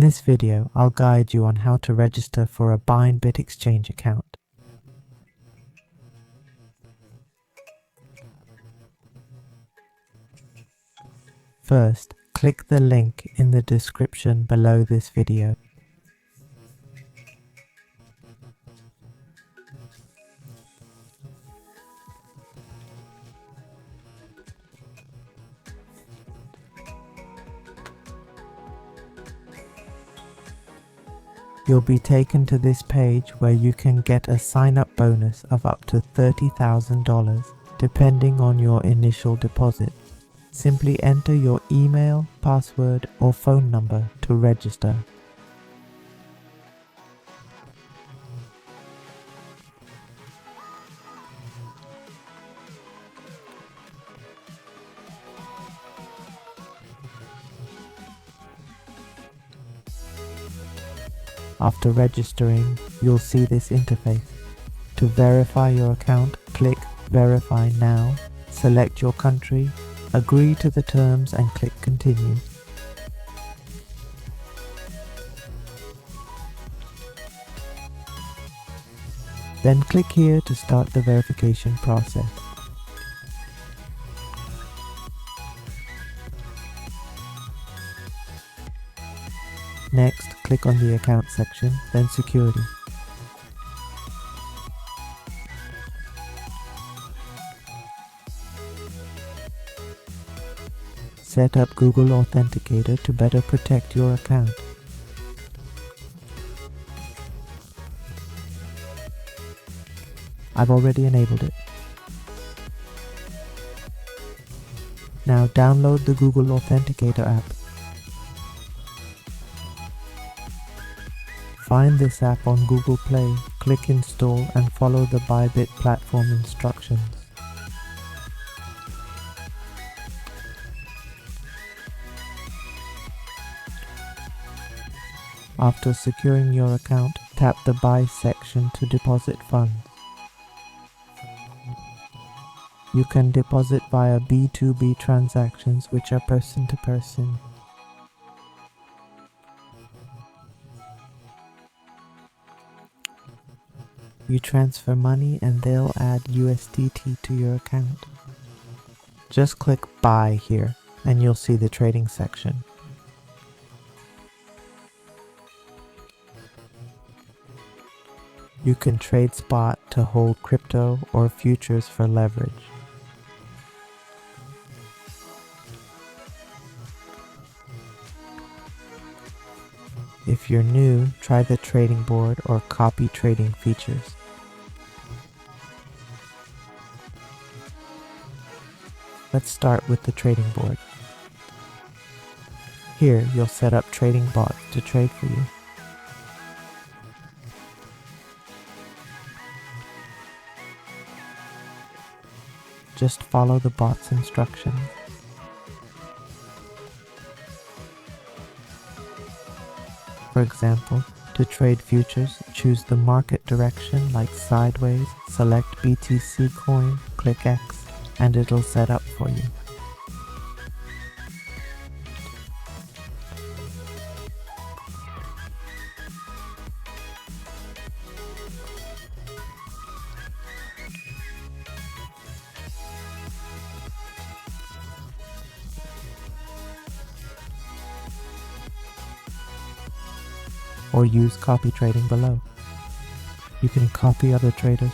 this video, I'll guide you on how to register for a Bybit Exchange account. First, click the link in the description below this video. You'll be taken to this page where you can get a sign-up bonus of up to $30,000 depending on your initial deposit. Simply enter your email, password, or phone number to register. After registering, you'll see this interface. To verify your account, click Verify Now, select your country, agree to the terms and click Continue. Then click here to start the verification process. Next, click on the Account section, then Security. Set up Google Authenticator to better protect your account. I've already enabled it. Now download the Google Authenticator app. Find this app on Google Play, click Install and follow the Bybit platform instructions. After securing your account, tap the Buy section to deposit funds. You can deposit via B2B transactions, which are person to person. You transfer money and they'll add USDT to your account. Just click Buy here and you'll see the trading section. You can trade spot to hold crypto or futures for leverage. If you're new, try the trading board or copy trading features. Let's start with the trading board. Here, you'll set up trading bots to trade for you. Just follow the bot's instructions. For example, to trade futures, choose the market direction like sideways, select BTC coin, click X, and it'll set up for you. Or use copy trading below. You can copy other traders.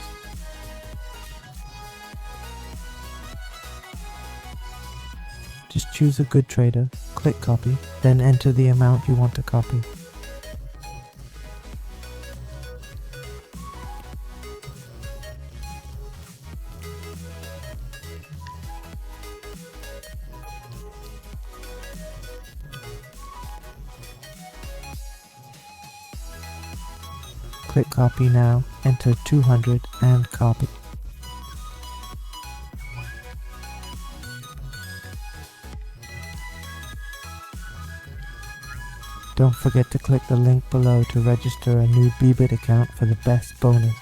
Just choose a good trader, click copy, then enter the amount you want to copy. Click copy now, enter 200 and copy. Don't forget to click the link below to register a new Bybit account for the best bonus.